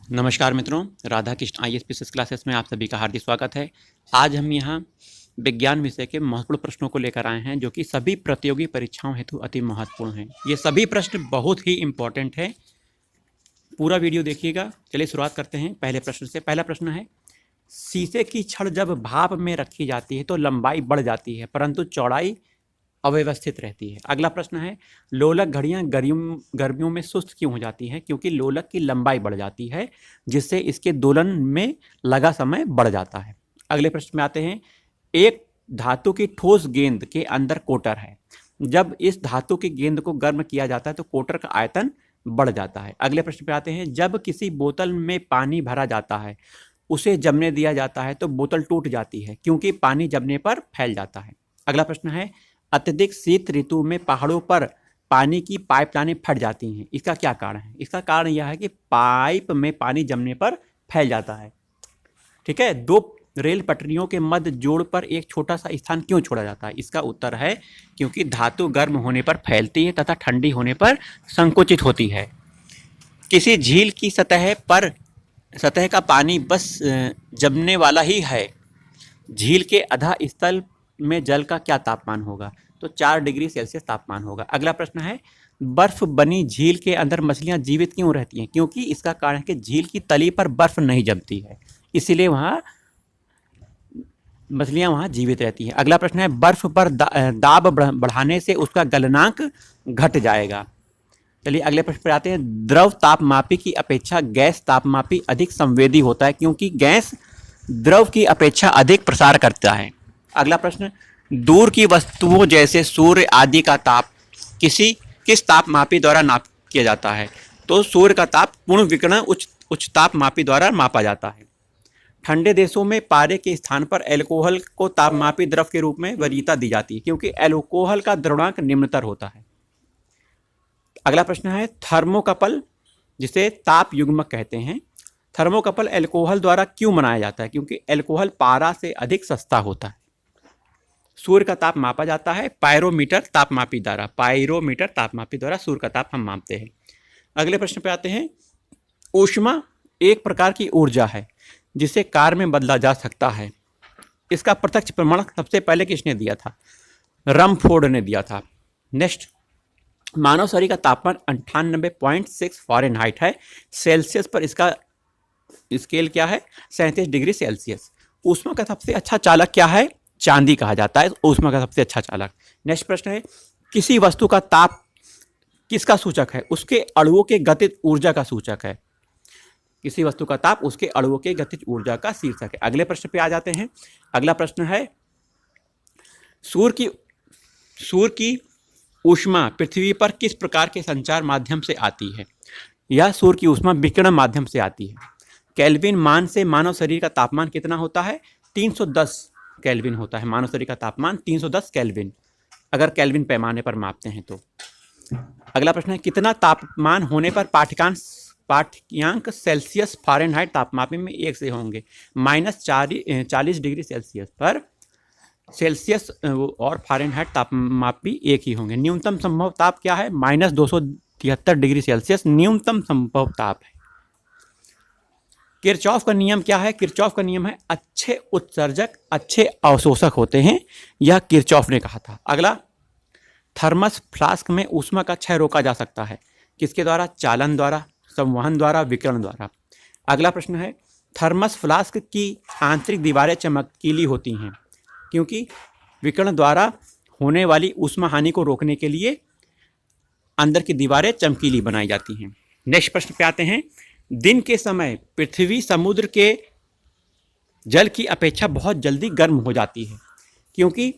नमस्कार मित्रों, Radha Krishna IAS classes में आप सभी का हार्दिक स्वागत है। आज हम यहाँ विज्ञान विषय के महत्वपूर्ण प्रश्नों को लेकर आए हैं जो कि सभी प्रतियोगी परीक्षाओं हेतु अति महत्वपूर्ण हैं। ये सभी प्रश्न बहुत ही इम्पोर्टेंट है, पूरा वीडियो देखिएगा। चलिए शुरुआत करते हैं पहले प्रश्न से। पहला प्रश्न है, शीशे की छड़ जब भाप में रखी जाती है तो लंबाई बढ़ जाती है परंतु चौड़ाई अव्यवस्थित रहती है। अगला प्रश्न है, लोलक घड़ियां गर्मियों में सुस्त क्यों हो जाती हैं? क्योंकि लोलक की लंबाई बढ़ जाती है जिससे इसके दोलन में लगा समय बढ़ जाता है। अगले प्रश्न में आते हैं, एक धातु की ठोस गेंद के अंदर कोटर है। जब इस धातु की गेंद को गर्म किया जाता है तो कोटर का आयतन बढ़ जाता है। अगले प्रश्न पे आते हैं, जब किसी बोतल में पानी भरा जाता है उसे जमने दिया जाता है तो बोतल टूट जाती है क्योंकि पानी जमने पर फैल जाता है। अगला प्रश्न है, अत्यधिक शीत ऋतु में पहाड़ों पर पानी की पाइपलाइनें फट जाती हैं, इसका क्या कारण है? इसका कारण यह है कि पाइप में पानी जमने पर फैल जाता है। ठीक है, दो रेल पटरियों के मध्य जोड़ पर एक छोटा सा स्थान क्यों छोड़ा जाता है? इसका उत्तर है क्योंकि धातु गर्म होने पर फैलती है तथा ठंडी होने पर संकुचित होती है। किसी झील की सतह का पानी बस जमने वाला ही है, झील के अधा स्थल में जल का क्या तापमान होगा? तो 4 डिग्री सेल्सियस तापमान होगा। अगला प्रश्न है, बर्फ बनी झील के अंदर मछलियां जीवित क्यों रहती हैं? क्योंकि इसका कारण है कि झील की तली पर बर्फ नहीं जमती है, इसीलिए वहाँ मछलियां वहाँ जीवित रहती हैं। अगला प्रश्न है, बर्फ पर दाब बढ़ाने से उसका गलनांक घट जाएगा। चलिए अगले प्रश्न पर आते हैं, द्रव तापमापी की अपेक्षा गैस तापमापी अधिक संवेदी होता है क्योंकि गैस द्रव की अपेक्षा अधिक प्रसार करता है। अगला प्रश्न, दूर की वस्तुओं जैसे सूर्य आदि का ताप किस तापमापी द्वारा नाप किया जाता है? तो सूर्य का ताप पूर्ण विकिरण उच्च तापमापी द्वारा मापा जाता है। ठंडे देशों में पारे के स्थान पर एल्कोहल को तापमापी द्रव के रूप में वरीयता दी जाती है क्योंकि एल्कोहल का द्रवणांक निम्नतर होता है। अगला प्रश्न है, थर्मोकपल जिसे ताप युग्मक कहते हैं, थर्मोकपल एल्कोहल द्वारा क्यों बनाया जाता है? क्योंकि एल्कोहल पारा से अधिक सस्ता होता है। सूर्य का ताप मापा जाता है पायरोमीटर तापमापी द्वारा सूर्य का ताप हम मापते हैं। अगले प्रश्न पे आते हैं, ऊष्मा एक प्रकार की ऊर्जा है जिसे कार्य में बदला जा सकता है। इसका प्रत्यक्ष प्रमाण सबसे पहले किसने दिया था? रमफोर्ड ने दिया था। नेक्स्ट, मानव शरीर का तापमान 98.6 फ़ारेनहाइट है। सेल्सियस पर इसका स्केल क्या है? 37 डिग्री सेल्सियस। ऊष्मा का सबसे अच्छा चालक क्या है? चांदी कहा जाता है ऊष्मा का सबसे अच्छा चालक। नेक्स्ट प्रश्न है, किसी वस्तु का ताप किसका सूचक है? उसके अणुओं के गतिज ऊर्जा का सूचक है। किसी वस्तु का ताप उसके अणुओं के गतिज ऊर्जा का शीर्षक है। अगले प्रश्न पे आ जाते हैं। अगला प्रश्न है, सूर्य की ऊष्मा पृथ्वी पर किस प्रकार के संचार माध्यम से आती है? यह सूर्य की ऊष्मा विकिरण माध्यम से आती है। केल्विन मान से मानव शरीर का तापमान कितना होता है? 310 केल्विन होता है। मानव शरीर का तापमान 310 केल्विन, अगर केल्विन पैमाने पर मापते हैं तो। अगला प्रश्न है, कितना तापमान होने पर पाठ्यांक सेल्सियस फ़ारेनहाइट तापमापी में 1 से होंगे? -40 डिग्री सेल्सियस पर सेल्सियस और फ़ारेनहाइट तापमापी एक ही होंगे। न्यूनतम संभव ताप क्या है? -273 डिग्री सेल्सियस न्यूनतम संभव ताप है। किरचॉफ का नियम क्या है? किरचॉफ का नियम है, अच्छे उत्सर्जक अच्छे अवशोषक होते हैं, यह किरचॉफ ने कहा था। अगला, थर्मस फ्लास्क में ऊष्मा का क्षय रोका जा सकता है किसके द्वारा? चालन द्वारा, संवहन द्वारा, विकिरण द्वारा। अगला प्रश्न है, थर्मस फ्लास्क की आंतरिक दीवारें चमकीली होती हैं क्योंकि विकिरण द्वारा होने वाली ऊष्मा हानि को रोकने के लिए अंदर की दीवारें चमकीली बनाई जाती हैं। नेक्स्ट प्रश्न पे आते हैं, दिन के समय पृथ्वी समुद्र के जल की अपेक्षा बहुत जल्दी गर्म हो जाती है क्योंकि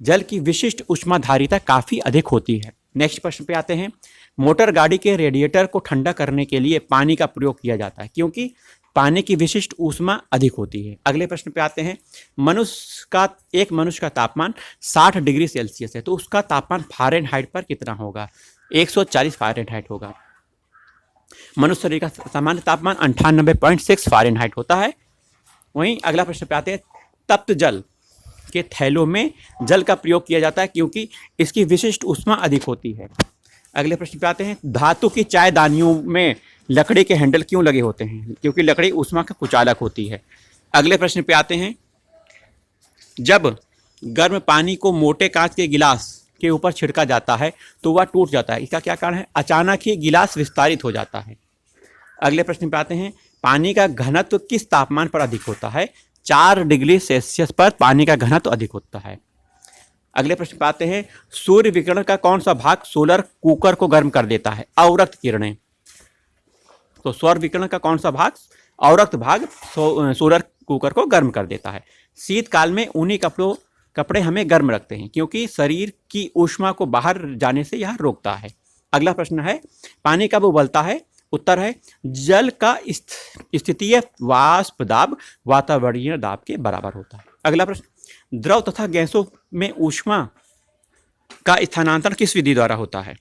जल की विशिष्ट ऊष्माधारिता काफ़ी अधिक होती है। नेक्स्ट प्रश्न पे आते हैं, मोटर गाड़ी के रेडिएटर को ठंडा करने के लिए पानी का प्रयोग किया जाता है क्योंकि पानी की विशिष्ट ऊष्मा अधिक होती है। अगले प्रश्न पे आते हैं, एक मनुष्य का तापमान 60 डिग्री सेल्सियस है तो उसका तापमान फ़ारेनहाइट पर कितना होगा? 140 फ़ारेनहाइट होगा। मनुष्य शरीर का सामान्य तापमान 98.6 फ़ारेनहाइट होता है। वहीं अगला प्रश्न पे आते हैं, तप्त जल के थैलों में जल का प्रयोग किया जाता है क्योंकि इसकी विशिष्ट ऊष्मा अधिक होती है। अगले प्रश्न पे आते हैं, धातु की चायदानियों में लकड़ी के हैंडल क्यों लगे होते हैं? क्योंकि लकड़ी ऊष्मा का कुचालक होती है। अगले प्रश्न पे आते हैं, जब गर्म पानी को मोटे कांच के गिलास के ऊपर छिड़का जाता है तो वह टूट जाता है, इसका क्या कारण है? अचानक ही गिलास विस्तारित हो जाता है। अगले प्रश्न पे आते हैं, पानी का घनत्व किस तापमान पर अधिक होता है? 4 डिग्री सेल्सियस पर पानी का घनत्व अधिक होता है। अगले प्रश्न पे आते हैं, सूर्य विकिरण का कौन सा भाग सोलर कुकर को गर्म कर देता है? अवरक्त किरणें। तो सौर विकिरण का कौन सा भाग, अवरक्त भाग, सोलर कुकर को गर्म कर देता है। शीतकाल में ऊनी कपड़े हमें गर्म रखते हैं क्योंकि शरीर की ऊष्मा को बाहर जाने से यह रोकता है। अगला प्रश्न है, पानी कब उबलता है? उत्तर है, जल का स्थितीय वाष्प दाब वातावरणीय दाब के बराबर होता है। अगला प्रश्न, द्रव तथा गैसों में ऊष्मा का स्थानांतरण किस विधि द्वारा होता है?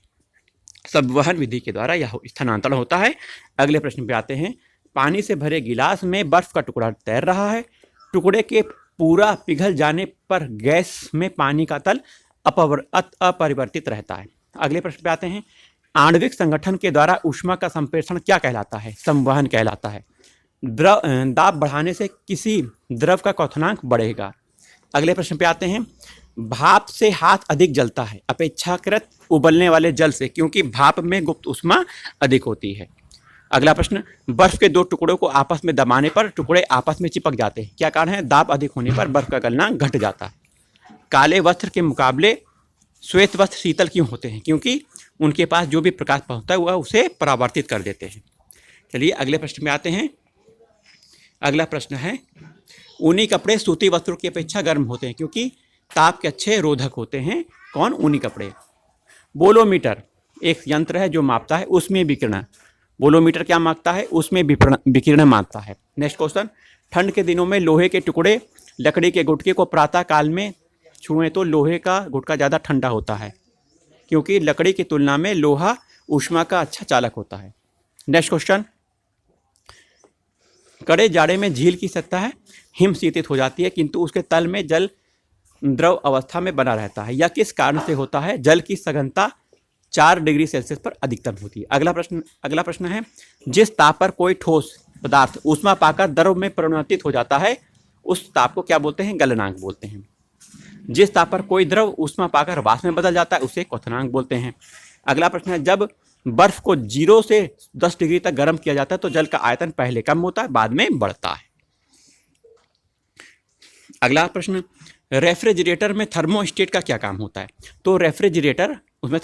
संवहन विधि के द्वारा यह स्थानांतरण होता है। अगले प्रश्न पे आते हैं, पानी से भरे गिलास में बर्फ का टुकड़ा तैर रहा है, टुकड़े के पूरा पिघल जाने पर गैस में पानी का तल अपरिवर्तित रहता है। अगले प्रश्न पे आते हैं, आणविक संगठन के द्वारा ऊष्मा का संप्रेषण क्या कहलाता है? संवहन कहलाता है। दाब बढ़ाने से किसी द्रव का क्वथनांक बढ़ेगा। अगले प्रश्न पे आते हैं, भाप से हाथ अधिक जलता है अपेक्षाकृत उबलने वाले जल से, क्योंकि भाप में गुप्त ऊष्मा अधिक होती है। अगला प्रश्न, बर्फ के 2 टुकड़ों को आपस में दबाने पर टुकड़े आपस में चिपक जाते हैं, क्या कारण है? दाब अधिक होने पर बर्फ का गलना घट जाता है। काले वस्त्र के मुकाबले श्वेत वस्त्र शीतल क्यों होते हैं? क्योंकि उनके पास जो भी प्रकाश पहुंचता है वह उसे परावर्तित कर देते हैं। चलिए अगले प्रश्न में आते हैं। अगला प्रश्न है, ऊनी कपड़े सूती वस्त्रों की अपेक्षा गर्म होते हैं क्योंकि ताप के अच्छे रोधक होते हैं। कौन? ऊनी कपड़े। बोलोमीटर एक यंत्र है जो मापता है उसमें विकिरण। बोलोमीटर क्या मापता है? उसमें विकिरण मापता है। नेक्स्ट क्वेश्चन, ठंड के दिनों में लोहे के टुकड़े लकड़ी के गुटके को प्रातः काल में छुएं तो लोहे का गुटका ज़्यादा ठंडा होता है क्योंकि लकड़ी की तुलना में लोहा ऊष्मा का अच्छा चालक होता है। नेक्स्ट क्वेश्चन, कड़े जाड़े में झील की सतह हिम शीतित हो जाती है किंतु उसके तल में जल द्रव अवस्था में बना रहता है, यह किस कारण से होता है? जल की सघनता 4 डिग्री सेल्सियस पर अधिकतम होती है। अगला प्रश्न है, जिस ताप पर कोई ठोस पदार्थ ऊष्मा पाकर द्रव में परिवर्तित हो जाता है उस ताप को क्या बोलते हैं? गलनांक बोलते हैं। जिस ताप पर कोई द्रव ऊष्मा पाकर वाष्प में बदल जाता है उसे क्वथनांक बोलते हैं। अगला प्रश्न है, जब बर्फ को 0 से 10 डिग्री तक गर्म किया जाता है तो जल का आयतन पहले कम होता है बाद में बढ़ता है। अगला प्रश्न, रेफ्रिजरेटर में थर्मोस्टेट का क्या काम होता है? तो रेफ्रिजरेटर उसमें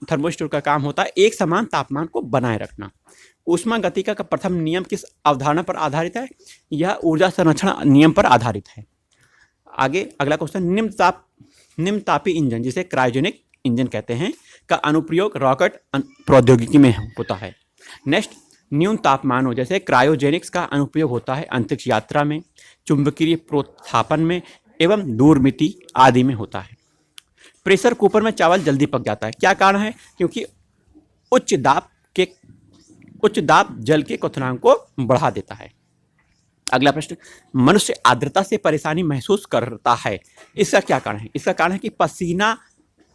थर्मोस्टेट का काम होता है एक समान तापमान को बनाए रखना। ऊष्मा गतिका का प्रथम नियम किस अवधारणा पर आधारित है? यह ऊर्जा संरक्षण नियम पर आधारित है। आगे अगला क्वेश्चन, निम्न तापी इंजन जिसे क्रायोजेनिक इंजन कहते हैं का अनुप्रयोग रॉकेट प्रौद्योगिकी में होता है। नेक्स्ट, न्यून तापमानों जैसे क्रायोजेनिक्स का अनुप्रयोग होता है अंतरिक्ष यात्रा में, चुंबकीय प्रोत्थापन में एवं दूरमिति आदि में होता है। प्रेशर कुकर में चावल जल्दी पक जाता है, क्या कारण है? क्योंकि उच्च दाब जल के क्वथनांक को बढ़ा देता है। अगला प्रश्न, मनुष्य आर्द्रता से परेशानी महसूस करता है, इसका क्या कारण है? इसका कारण है कि पसीना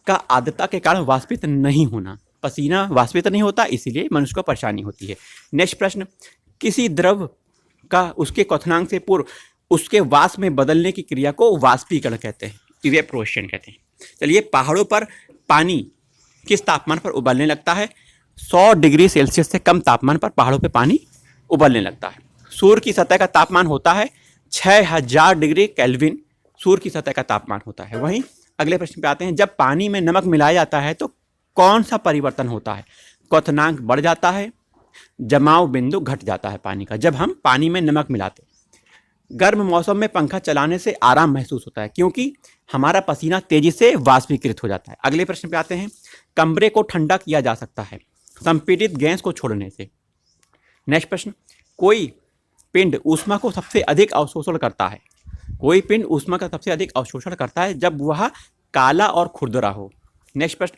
का आर्द्रता के कारण वाष्पित नहीं होना। पसीना वाष्पित नहीं होता इसीलिए मनुष्य को परेशानी होती है। नेक्स्ट प्रश्न, किसी द्रव का उसके क्वथनांक से पूर्व उसके वाष्प में बदलने की क्रिया को वाष्पीकरण कहते हैं, इवेपोरेशन कहते हैं। चलिए, पहाड़ों पर पानी किस तापमान पर उबलने लगता है? 100 डिग्री सेल्सियस से कम तापमान पर पहाड़ों पर पानी उबलने लगता है। सूर्य की सतह का तापमान होता है 6000 डिग्री केल्विन, सूर्य की सतह का तापमान होता है। वहीं अगले प्रश्न पे आते हैं, जब पानी में नमक मिलाया जाता है तो कौन सा परिवर्तन होता है? क्वथनांक बढ़ जाता है, जमाव बिंदु घट जाता है पानी का जब हम पानी में नमक मिलाते हैं। गर्म मौसम में पंखा चलाने से आराम महसूस होता है क्योंकि हमारा पसीना तेजी से वाष्पीकृत हो जाता है। अगले प्रश्न पे आते हैं, कमरे को ठंडा किया जा सकता है संपीड़ित गैस को छोड़ने से। नेक्स्ट प्रश्न, कोई पिंड ऊष्मा को सबसे अधिक अवशोषण करता है। कोई पिंड ऊष्मा का सबसे अधिक अवशोषण करता है जब वह काला और खुरदरा हो। नेक्स्ट प्रश्न,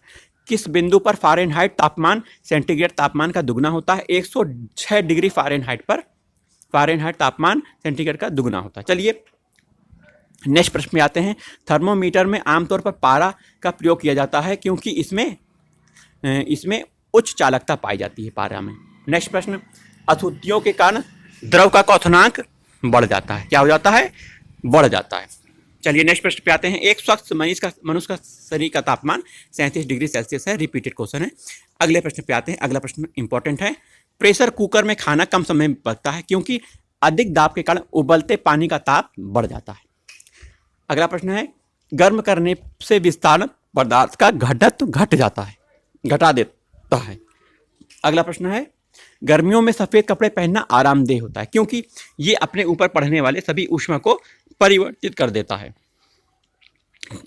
किस बिंदु पर फ़ारेनहाइट तापमान सेंटीग्रेड तापमान का दुगना होता है? 106 डिग्री फ़ारेनहाइट पर फ़ारेनहाइट तापमान सेंटीग्रेड का दुगना होता है। चलिए नेक्स्ट प्रश्न में आते हैं, थर्मोमीटर में आमतौर पर पारा का प्रयोग किया जाता है क्योंकि इसमें इसमें उच्च चालकता पाई जाती है पारा में। नेक्स्ट प्रश्न, अशुद्धियों के कारण द्रव का क्वथनांक बढ़ जाता है। क्या हो जाता है? बढ़ जाता है। चलिए नेक्स्ट प्रश्न पे आते हैं। एक स्वस्थ मनुष्य का शरीर का तापमान 37 डिग्री सेल्सियस है। रिपीटेड क्वेश्चन है। अगले प्रश्न पे आते हैं। अगला प्रश्न इंपॉर्टेंट है। प्रेशर कुकर में खाना कम समय में पकता है क्योंकि अधिक दाब के कारण उबलते पानी का ताप बढ़ जाता है। अगला प्रश्न है, गर्म करने से विस्तारण पदार्थ का घनत्व घट जाता है, घटा देता है। अगला प्रश्न है, गर्मियों में सफेद कपड़े पहनना आरामदेह होता है क्योंकि ये अपने ऊपर पड़ने वाले सभी ऊष्मा को परिवर्तित कर देता है।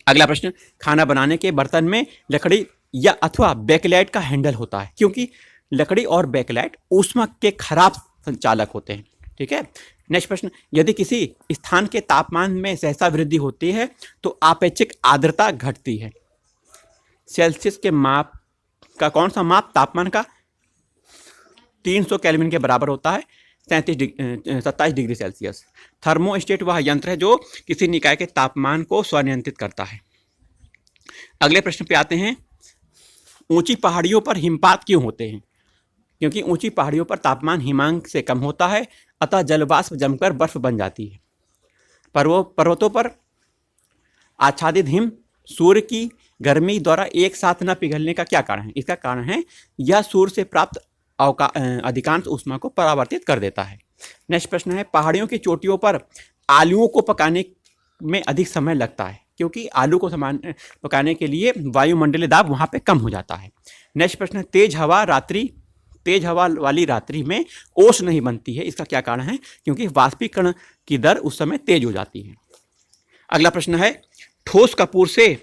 अगला प्रश्न, खाना बनाने के बर्तन में लकड़ी या अथवा बैकलाइट का हैंडल होता है क्योंकि लकड़ी और बैकलाइट ऊष्मा के खराब संचालक होते हैं। ठीक है। नेक्स्ट प्रश्न, यदि किसी स्थान के तापमान में सहसा वृद्धि होती है तो आपेक्षिक आर्द्रता घटती है। सेल्सियस के माप का कौन सा माप तापमान का 300 केल्विन के बराबर होता है, 27 डिग्री सेल्सियस। थर्मोस्टेट वह यंत्र है जो किसी निकाय के तापमान को स्वनियंत्रित करता है। अगले प्रश्न पे आते हैं। ऊंची पहाड़ियों पर हिमपात क्यों होते हैं? क्योंकि ऊंची पहाड़ियों पर तापमान हिमांक से कम होता है, अतः जलवाष्प जमकर बर्फ बन जाती है। पर्वतों पर आच्छादित हिम सूर्य की गर्मी द्वारा एक साथ न पिघलने का क्या कारण है? इसका कारण है यह सूर्य से प्राप्त अधिकांश ऊष्मा को परावर्तित कर देता है। नेक्स्ट प्रश्न है, पहाड़ियों की चोटियों पर आलूओं को पकाने में अधिक समय लगता है क्योंकि आलू को पकाने के लिए वायुमंडलीय दाब वहाँ पे कम हो जाता है। नेक्स्ट प्रश्न है, तेज हवा वाली रात्रि में ओस नहीं बनती है, इसका क्या कारण है? क्योंकि वाष्पीकरण की दर उस समय तेज हो जाती है। अगला प्रश्न है, ठोस कपूर से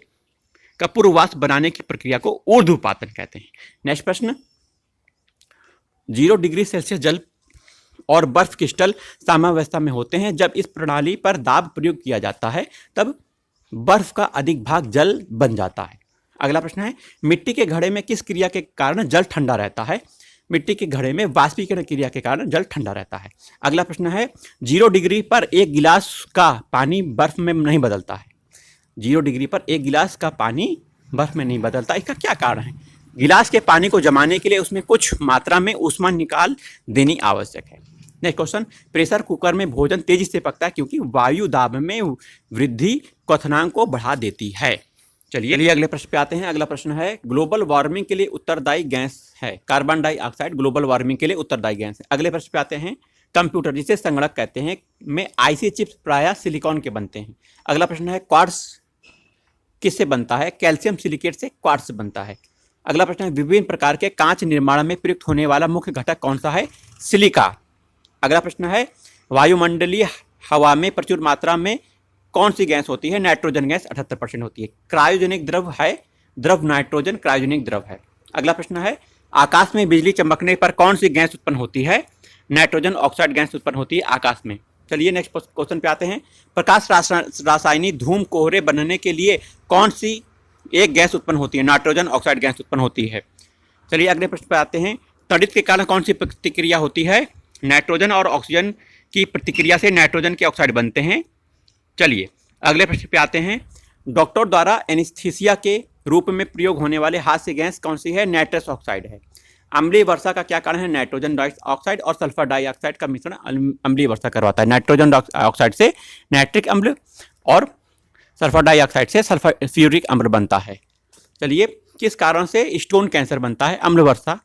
कपूर वाष्प बनाने की प्रक्रिया को ऊर्ध्वपातन कहते हैं। नेक्स्ट प्रश्न, 0 डिग्री सेल्सियस जल और बर्फ क्रिस्टल साम्यावस्था में होते हैं। जब इस प्रणाली पर दाब प्रयोग किया जाता है तब बर्फ का अधिक भाग जल बन जाता है। अगला प्रश्न है, मिट्टी के घड़े में किस क्रिया के कारण जल ठंडा रहता है? मिट्टी के घड़े में वाष्पीकरण क्रिया के कारण जल ठंडा रहता है। अगला प्रश्न है, 0 डिग्री पर एक गिलास का पानी बर्फ में नहीं बदलता है। 0 डिग्री पर एक गिलास का पानी बर्फ में नहीं बदलता, इसका क्या कारण है? गिलास के पानी को जमाने के लिए उसमें कुछ मात्रा में ऊष्मा निकाल देनी आवश्यक है। नेक्स्ट क्वेश्चन, प्रेशर कुकर में भोजन तेजी से पकता है क्योंकि वायु दाब में वृद्धि क्वथनांक को बढ़ा देती है। चलिए अगले प्रश्न पे आते हैं। अगला प्रश्न है, ग्लोबल वार्मिंग के लिए उत्तरदायी गैस है कार्बन डाइऑक्साइड। ग्लोबल वार्मिंग के लिए उत्तरदायी गैस है। अगले प्रश्न पे आते हैं, कंप्यूटर जिसे संगणक कहते हैं में आईसी चिप्स प्रायः सिलिकॉन के बनते हैं। अगला प्रश्न है, क्वार्ट्ज किससे बनता है? कैल्शियम सिलिकेट से क्वार्ट्ज बनता है। अगला प्रश्न है, विभिन्न प्रकार के कांच निर्माण में प्रयुक्त होने वाला मुख्य घटक कौन सा है? सिलिका। अगला प्रश्न है, वायुमंडलीय हवा में प्रचुर मात्रा में कौन सी गैस होती है? नाइट्रोजन गैस 78% होती है। क्रायोजेनिक द्रव है द्रव नाइट्रोजन क्रायोजेनिक द्रव है। अगला प्रश्न है, आकाश में बिजली चमकने पर कौन सी गैस उत्पन्न होती है? नाइट्रोजन ऑक्साइड गैस उत्पन्न होती है आकाश में। चलिए नेक्स्ट क्वेश्चन पे आते हैं। प्रकाश रासायनिक धूम कोहरे बनने के लिए कौन सी एक गैस उत्पन्न होती है? नाइट्रोजन ऑक्साइड गैस उत्पन्न होती है। चलिए अगले प्रश्न पे आते हैं, तड़ित के कारण कौन सी प्रतिक्रिया होती है? नाइट्रोजन और ऑक्सीजन की प्रतिक्रिया से नाइट्रोजन के ऑक्साइड बनते हैं। चलिए अगले प्रश्न पे आते हैं, डॉक्टर द्वारा एनेस्थीसिया के रूप में प्रयोग होने वाले हास्य गैस कौन सी है? नाइट्रस ऑक्साइड है। अम्लीय वर्षा का क्या कारण है? नाइट्रोजन डाइऑक्साइड और सल्फर डाइऑक्साइड का मिश्रण अम्लीय वर्षा करवाता है। नाइट्रोजन डाइऑक्साइड से नाइट्रिक अम्ल और सल्फर डाइऑक्साइड से सल्फ्यूरिक अम्ल बनता है। चलिए, किस कारण से स्टोन कैंसर बनता है? अम्ल वर्षा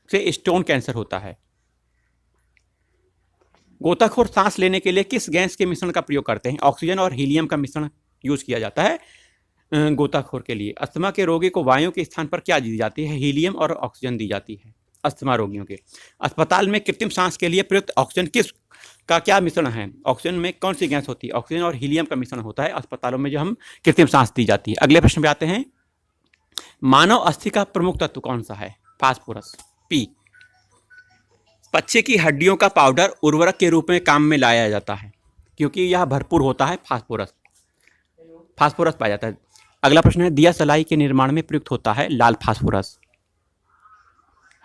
से स्टोन कैंसर होता है। गोताखोर सांस लेने के लिए किस गैस के मिश्रण का प्रयोग करते हैं? ऑक्सीजन और हीलियम का मिश्रण यूज किया जाता है गोताखोर के लिए। अस्थमा के रोगी को वायु के स्थान पर क्या दी जाती है? हीलियम और ऑक्सीजन दी जाती है अस्थमा रोगियों के। अस्पताल में कृत्रिम सांस के लिए प्रयुक्त ऑक्सीजन किस का क्या मिश्रण है? ऑक्सीजन में कौन सी गैस होती है? ऑक्सीजन और हीलियम का मिश्रण होता है अस्पतालों में जो हम कृत्रिम सांस दी जाती है। अगले प्रश्न पे आते हैं, मानव अस्थि का प्रमुख तत्व कौन सा है? Phosphorus P. पक्षी की हड्डियों का पाउडर उर्वरक के रूप में काम में लाया जाता है क्योंकि यह भरपूर होता है फास्फोरस पाया जाता है। अगला प्रश्न है, दिया सलाई के निर्माण में प्रयुक्त होता है लाल फास्फोरस।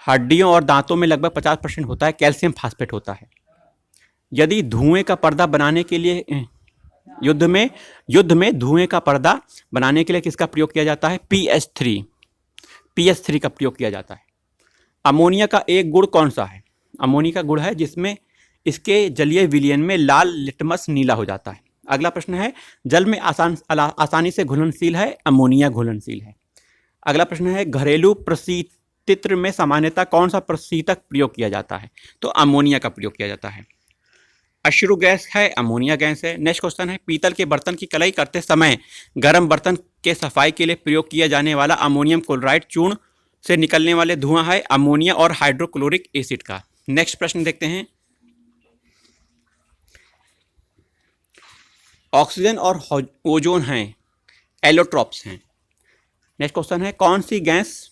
हड्डियों और दांतों में लगभग 50% होता है कैल्शियम फास्फेट होता है। यदि धुएं का पर्दा बनाने के लिए युद्ध में धुएं का पर्दा बनाने के लिए किसका प्रयोग किया जाता है? PS3 pH3 का प्रयोग किया जाता है। अमोनिया का एक गुण कौन सा है? अमोनिया का गुण है जिसमें इसके जलीय विलयन में लाल लिटमस नीला हो जाता है। अगला प्रश्न है, जल में आसानी से घुलनशील है, अमोनिया घुलनशील है। अगला प्रश्न है, घरेलू प्रशीतित्र में सामान्यतः कौन सा प्रशीतक प्रयोग किया जाता है? तो अमोनिया का प्रयोग किया जाता है। अश्रु गैस है, अमोनिया गैस है। नेक्स्ट क्वेश्चन है, पीतल के बर्तन की कलाई करते समय गर्म बर्तन के सफाई के लिए प्रयोग किया जाने वाला अमोनियम क्लोराइड चूर्ण से निकलने वाले धुआं है अमोनिया और हाइड्रोक्लोरिक एसिड का। नेक्स्ट प्रश्न देखते हैं, ऑक्सीजन और ओजोन हैं, एलोट्रॉप्स हैं। नेक्स्ट क्वेश्चन है, कौन सी गैस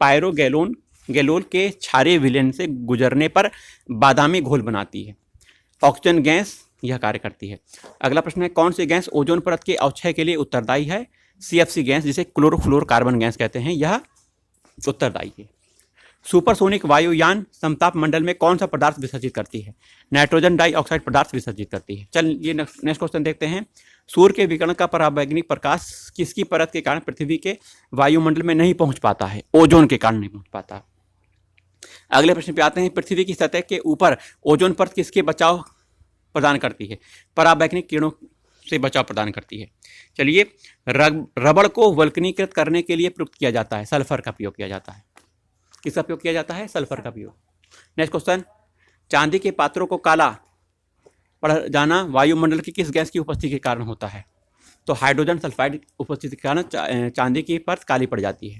पायरोगैलोल के क्षारीय विलयन से गुजरने पर बादामी घोल बनाती है? ऑक्सीजन गैस यह कार्य करती है। अगला प्रश्न है, कौन सी गैस ओजोन परत के अवक्षय के लिए उत्तरदायी है? CFC गैस, जिसे क्लोरोफ्लोरोकार्बन गैस कहते हैं, यह उत्तरदायी है। सुपरसोनिक वायुयान समताप मंडल में कौन सा पदार्थ विसर्जित करती है? नाइट्रोजन डाइऑक्साइड पदार्थ विसर्जित करती है। चलिए नेक्स्ट क्वेश्चन देखते हैं, सूर्य के विकिरण का पराबैंगनी प्रकाश किसकी परत के कारण पृथ्वी के वायुमंडल में नहीं पहुंच पाता है? ओजोन के कारण नहीं पहुंच पाता। अगले प्रश्न पे आते हैं, पृथ्वी की सतह के ऊपर ओजोन परत किसके बचाव प्रदान करती है? पराबैंगनी किरणों से बचाव प्रदान करती है। चलिए, रबड़ को वल्कनीकृत करने के लिए प्रयुक्त किया जाता है, सल्फर का प्रयोग किया जाता है। किसका प्रयोग किया जाता है? सल्फर का प्रयोग। नेक्स्ट क्वेश्चन, चांदी के पात्रों को काला पड़ जाना वायुमंडल की किस गैस की उपस्थिति के कारण होता है? तो हाइड्रोजन सल्फाइड उपस्थिति के कारण चांदी की परत काली पड़ जाती है।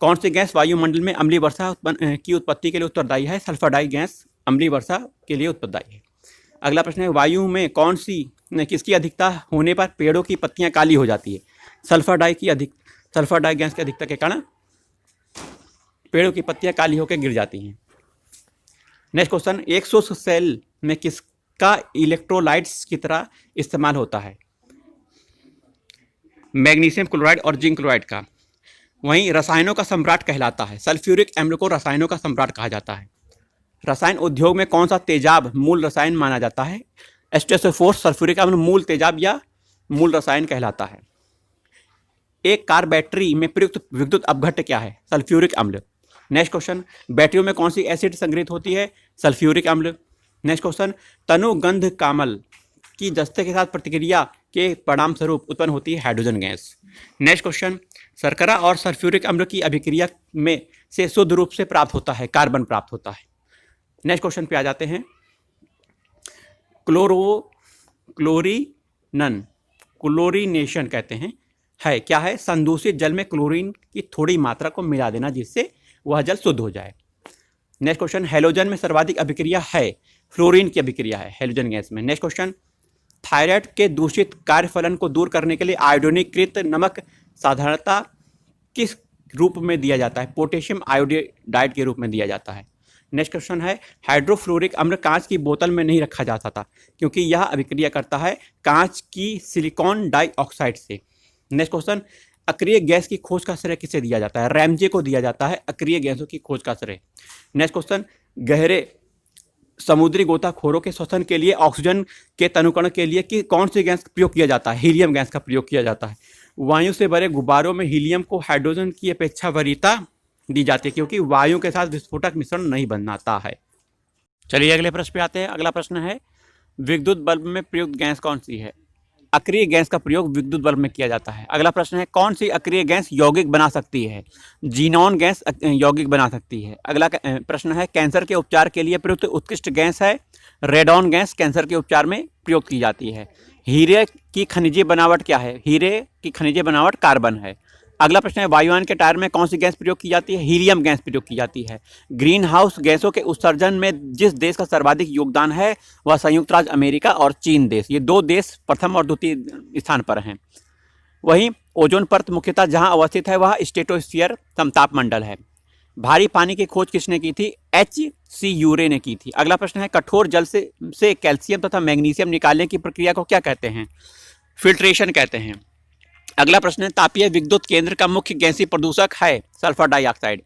कौन सी गैस वायुमंडल में अम्लीय वर्षा की उत्पत्ति के लिए उत्तरदायी है? सल्फर डाई गैस अम्लीय वर्षा के लिए उत्तरदायी है। अगला प्रश्न है, वायु में कौन सी किसकी अधिकता होने पर पेड़ों की पत्तियां काली हो जाती है? सल्फर डाई गैस की अधिकता के कारण पेड़ों की पत्तियां काली होकर गिर जाती हैं। नेक्स्ट क्वेश्चन, एक शुष्क सेल में किसका इलेक्ट्रोलाइट्स की तरह इस्तेमाल होता है? मैग्नीशियम क्लोराइड और जिंक क्लोराइड का। वहीं रसायनों का सम्राट कहलाता है, सल्फ्यूरिक अम्ल को रसायनों का सम्राट कहा जाता है। रसायन उद्योग में कौन सा तेजाब मूल रसायन माना जाता है? H2SO4 सल्फ्यूरिक अम्ल मूल तेजाब या मूल रसायन कहलाता है। एक कार बैटरी में प्रयुक्त विद्युत अपघट्य क्या है? सल्फ्यूरिक अम्ल। नेक्स्ट क्वेश्चन, बैटरियों में कौन सी एसिड संग्रहित होती है? सल्फ्यूरिक अम्ल। नेक्स्ट क्वेश्चन, तनुगंध कामल की जस्ते के साथ प्रतिक्रिया के परिणाम स्वरूप उत्पन्न होती है हाइड्रोजन गैस। नेक्स्ट क्वेश्चन, शर्करा और सल्फ्यूरिक अम्ल की अभिक्रिया में से शुद्ध रूप से प्राप्त होता है कार्बन प्राप्त होता है। नेक्स्ट क्वेश्चन पे आ जाते हैं, क्लोरीनेशन कहते हैं, है क्या है? संदूषित जल में क्लोरीन की थोड़ी मात्रा को मिला देना जिससे वह जल शुद्ध हो जाए। नेक्स्ट क्वेश्चन, हैलोजन में सर्वाधिक अभिक्रिया है, फ्लोरीन की अभिक्रिया है हैलोजन गैस में। नेक्स्ट क्वेश्चन, थायराइड के दूषित कार्यफलन को दूर करने के लिए आयोडीनीकृत नमक साधारणतः किस रूप में दिया जाता है? पोटेशियम आयोडाइड के रूप में दिया जाता है। नेक्स्ट क्वेश्चन है, हाइड्रोफ्लोरिक अम्ल कांच की बोतल में नहीं रखा जाता था क्योंकि यह अभिक्रिया करता है कांच की सिलिकॉन डाइऑक्साइड से। नेक्स्ट क्वेश्चन, अक्रिय गैस की खोज का श्रेय किसे दिया जाता है? रैमजे को दिया जाता है अक्रिय गैसों की खोज का श्रेय। नेक्स्ट क्वेश्चन, गहरे समुद्री गोताखोरों के श्वसन के लिए ऑक्सीजन के तनुकरण के लिए कि कौन सी गैस प्रयोग किया जाता है? हीलियम गैस का प्रयोग किया जाता है। वायु से भरे गुब्बारों में हीलियम को हाइड्रोजन की अपेक्षा वरीयता दी जाती है क्योंकि वायु के साथ विस्फोटक मिश्रण नहीं बनाता है। चलिए अगले प्रश्न पे आते हैं। अगला प्रश्न है, विद्युत बल्ब में प्रयुक्त गैस कौन सी है? अक्रिय गैस का प्रयोग विद्युत बल्ब में किया जाता है। अगला प्रश्न है, कौन सी अक्रिय गैस यौगिक बना सकती है? जीनॉन गैस यौगिक बना सकती है। अगला प्रश्न है, कैंसर के उपचार के लिए प्रयुक्त उत्कृष्ट गैस है? रेडॉन गैस कैंसर के उपचार में प्रयोग की जाती है। हीरे की खनिजीय बनावट क्या है? हीरे की खनिजीय बनावट कार्बन है। अगला प्रश्न है, वायुयान के टायर में कौन सी गैस प्रयोग की जाती है? हीलियम गैस प्रयोग की जाती है। ग्रीन हाउस गैसों के उत्सर्जन में जिस देश का सर्वाधिक योगदान है वह संयुक्त राज्य अमेरिका और चीन देश, ये दो देश प्रथम और द्वितीय स्थान पर हैं। वहीं ओजोन परत मुख्यतः जहां अवस्थित है वह स्ट्रेटोस्फीयर समताप मंडल है। भारी पानी की खोज किसने की थी? H.C. यूरे ने की थी। अगला प्रश्न है, कठोर जल से कैल्शियम तथा मैग्नीशियम निकालने की प्रक्रिया को क्या कहते हैं? फिल्ट्रेशन कहते हैं। अगला प्रश्न है, तापीय विद्युत केंद्र का मुख्य गैसीय प्रदूषक है? Sulphur dioxide.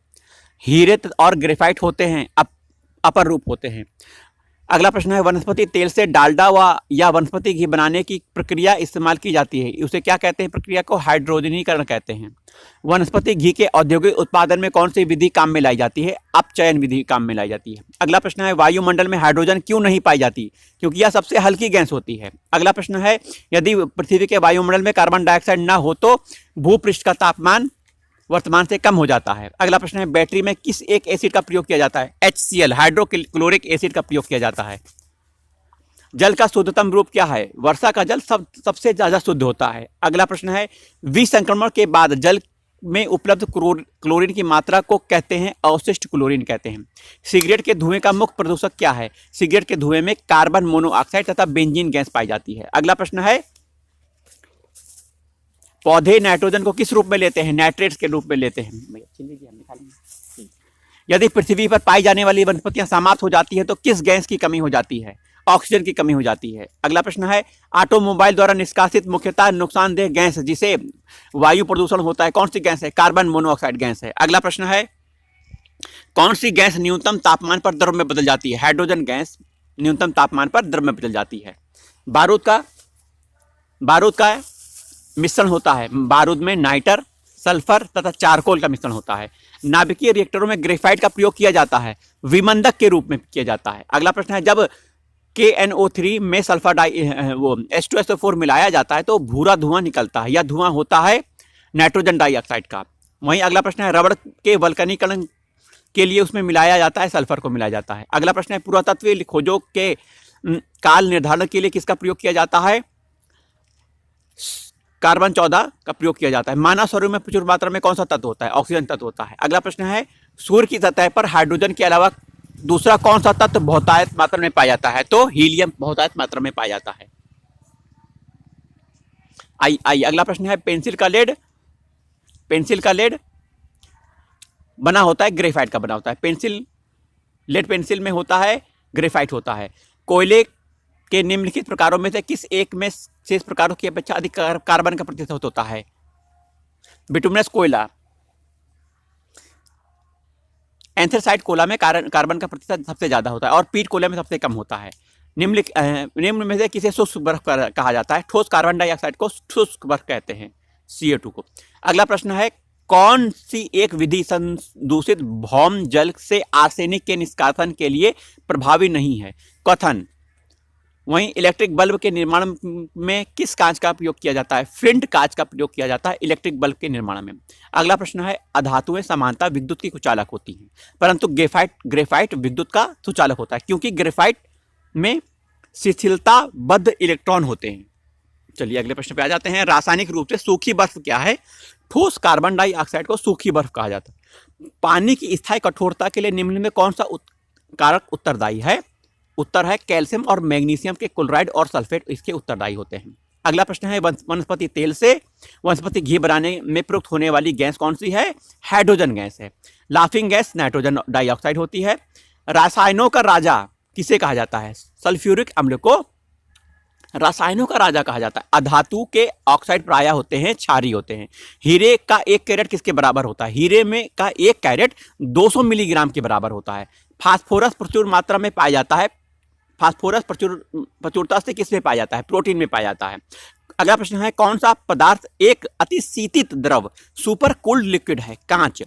हीरे और ग्रेफाइट होते हैं अपर रूप होते हैं। अगला प्रश्न है, वनस्पति तेल से डालडा या वनस्पति घी बनाने की प्रक्रिया इस्तेमाल की जाती है, उसे क्या कहते हैं? प्रक्रिया को हाइड्रोजनीकरण कहते हैं। वनस्पति घी के औद्योगिक उत्पादन में कौन सी विधि काम में लाई जाती है? अपचयन विधि काम में लाई जाती है। अगला प्रश्न है, वायुमंडल में हाइड्रोजन क्यों नहीं पाई जाती? क्योंकि यह सबसे हल्की गैस होती है। अगला प्रश्न है, यदि पृथ्वी के वायुमंडल में कार्बन डाइऑक्साइड न हो तो भूपृष्ठ का तापमान वर्तमान से कम हो जाता है। अगला प्रश्न है, बैटरी में किस एक एसिड का प्रयोग किया जाता है? HCl हाइड्रोक्लोरिक एसिड का प्रयोग किया जाता है। जल का शुद्धतम रूप क्या है? वर्षा का जल सबसे ज्यादा शुद्ध होता है। अगला प्रश्न है, विसंक्रमण के बाद जल में उपलब्ध क्लोरीन की मात्रा को कहते हैं अवशिष्ट क्लोरीन कहते हैं। सिगरेट के धुएं का मुख्य प्रदूषक क्या है? सिगरेट के धुएं में कार्बन मोनोऑक्साइड तथा बेंजीन गैस पाई जाती है। अगला प्रश्न है, पौधे नाइट्रोजन को किस रूप में लेते हैं? नाइट्रेट्स के रूप में लेते हैं। यदि पृथ्वी पर पाई जाने वाली वनस्पतियां समाप्त हो जाती है तो किस गैस की कमी हो जाती है? ऑक्सीजन की कमी हो जाती है। अगला प्रश्न है, ऑटोमोबाइल द्वारा निष्कासित मुख्यतः नुकसानदेह गैस जिसे वायु प्रदूषण होता है, कौन सी गैस है? कार्बन मोनोऑक्साइड गैस है। अगला प्रश्न है, कौन सी गैस न्यूनतम तापमान पर द्रव में बदल जाती है? हाइड्रोजन गैस न्यूनतम तापमान पर द्रव में बदल जाती है। बारूद का मिश्रण होता है। बारूद में नाइटर, सल्फर तथा चारकोल का मिश्रण होता है। नाभिकीय रिएक्टरों में ग्रेफाइट का प्रयोग किया जाता है, विमंदक के रूप में किया जाता है। अगला प्रश्न है, जब KNO3 में सल्फर H2SO4 मिलाया जाता है तो भूरा धुआं निकलता है। यह धुआं होता है नाइट्रोजन डाइऑक्साइड का। वहीं अगला प्रश्न है, रबड़ के वल्कनीकरण के लिए उसमें मिलाया जाता है, सल्फर को मिलाया जाता है। अगला प्रश्न है, पुरातत्वीय खोजों के काल निर्धारण के लिए किसका प्रयोग किया जाता है? कार्बन 14 का प्रयोग किया जाता है। मानव शरीर में प्रचुर मात्रा में कौन सा तत्व होता है? ऑक्सीजन तत्व होता है। अगला प्रश्न है, सूर्य की सतह पर हाइड्रोजन के अलावा दूसरा कौन सा तत्व बहुतायत मात्रा में पाया जाता है? तो हीलियम बहुतायत मात्रा में पाया जाता है। अगला प्रश्न है, पेंसिल का लेड बना होता है, ग्रेफाइट का बना होता है। लेड पेंसिल में होता है, ग्रेफाइट होता है। कोयले के निम्नलिखित प्रकारों में से किस एक में शेष प्रकारों की अपेक्षा अधिक कार्बन का प्रतिशत होता है? बिटुमिनस कोयला, एंथ्रेसाइट कोयला में कार्बन का प्रतिशत सबसे ज्यादा होता है और पीट कोयला में सबसे कम होता है। निम्न में से किसे शुष्क बर्फ कहा जाता है? ठोस कार्बन डाइऑक्साइड को शुष्क बर्फ कहते हैं, CO2 को। अगला प्रश्न है, कौन सी एक विधि दूषित भौम जल से आर्सेनिक के निष्कासन के लिए प्रभावी नहीं है? कथन। वहीं इलेक्ट्रिक बल्ब के निर्माण में किस कांच का प्रयोग किया जाता है? फ्लिंट कांच का प्रयोग किया जाता है इलेक्ट्रिक बल्ब के निर्माण में। अगला प्रश्न है, अधातुएं सामान्यतः विद्युत की कुचालक होती हैं, परंतु ग्रेफाइट विद्युत का सुचालक होता है, क्योंकि ग्रेफाइट में शिथिलताबद्ध इलेक्ट्रॉन होते हैं। चलिए अगले प्रश्न पे आ जाते हैं। रासायनिक रूप से सूखी बर्फ क्या है? ठोस कार्बन डाइऑक्साइड को सूखी बर्फ कहा जाता है। पानी की स्थायी कठोरता के लिए निम्न में कौन सा कारक उत्तरदायी है? उत्तर है कैल्शियम और मैग्नीशियम के क्लोराइड और सल्फेट इसके उत्तरदायी होते हैं। अगला प्रश्न है, वनस्पति तेल से वनस्पति घी बनाने में प्रयुक्त होने वाली गैस कौन सी है? हाइड्रोजन गैस है। लाफिंग गैस नाइट्रोजन डाइऑक्साइड होती है। रसायनों का राजा किसे कहा जाता है? सल्फ्यूरिक अम्ल को रसायनों का राजा कहा जाता है। अधातु के ऑक्साइड प्रायः होते हैं क्षारीय होते हैं। हीरे का 1 कैरेट किसके बराबर होता है? हीरे में का 1 कैरेट 200 मिलीग्राम के बराबर होता है। फास्फोरस प्रचुर मात्रा में पाया जाता है। फास्फोरस प्रचुरता से किस में पाया जाता है? प्रोटीन में पाया जाता है। अगला प्रश्न है, कौन सा पदार्थ एक अतिशीतित द्रव सुपर कूल्ड लिक्विड है? कांच।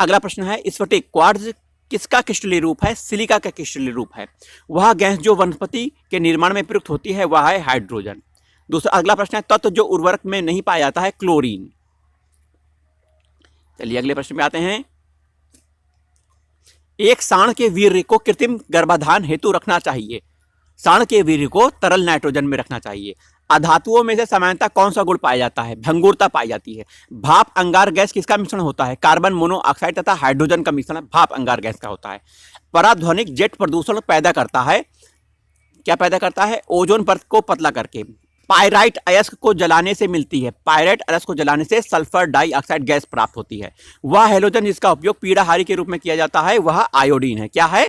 अगला प्रश्न है, स्फटिक क्वार्ट्ज किसका क्रिस्टलीय रूप है? सिलिका का क्रिस्टलीय रूप है। वह गैस जो वनस्पति के निर्माण में प्रयुक्त होती है वह है हाइड्रोजन। दूसरा अगला प्रश्न है, तत्व जो उर्वरक में नहीं पाया जाता है? क्लोरीन। चलिए अगले प्रश्न में आते हैं। एक सांड के वीर्य को कृत्रिम गर्भाधान हेतु रखना चाहिए। सांड के वीर्य को तरल नाइट्रोजन में रखना चाहिए। अधातुओं में से सामान्यतः कौन सा गुण पाया जाता है? भंगुरता पाई जाती है। भाप अंगार गैस किसका मिश्रण होता है? कार्बन मोनोऑक्साइड तथा हाइड्रोजन का मिश्रण भाप अंगार गैस का होता है। पराध्वनिक जेट प्रदूषण पैदा करता है। क्या पैदा करता है? ओजोन परत को पतला करके। पायराइट अयस्क को जलाने से मिलती है। पायराइट अयस्क को जलाने से सल्फर डाइऑक्साइड गैस प्राप्त होती है। वह हैलोजन जिसका उपयोग पीड़ाहारी के रूप में किया जाता है वह आयोडीन है। क्या है?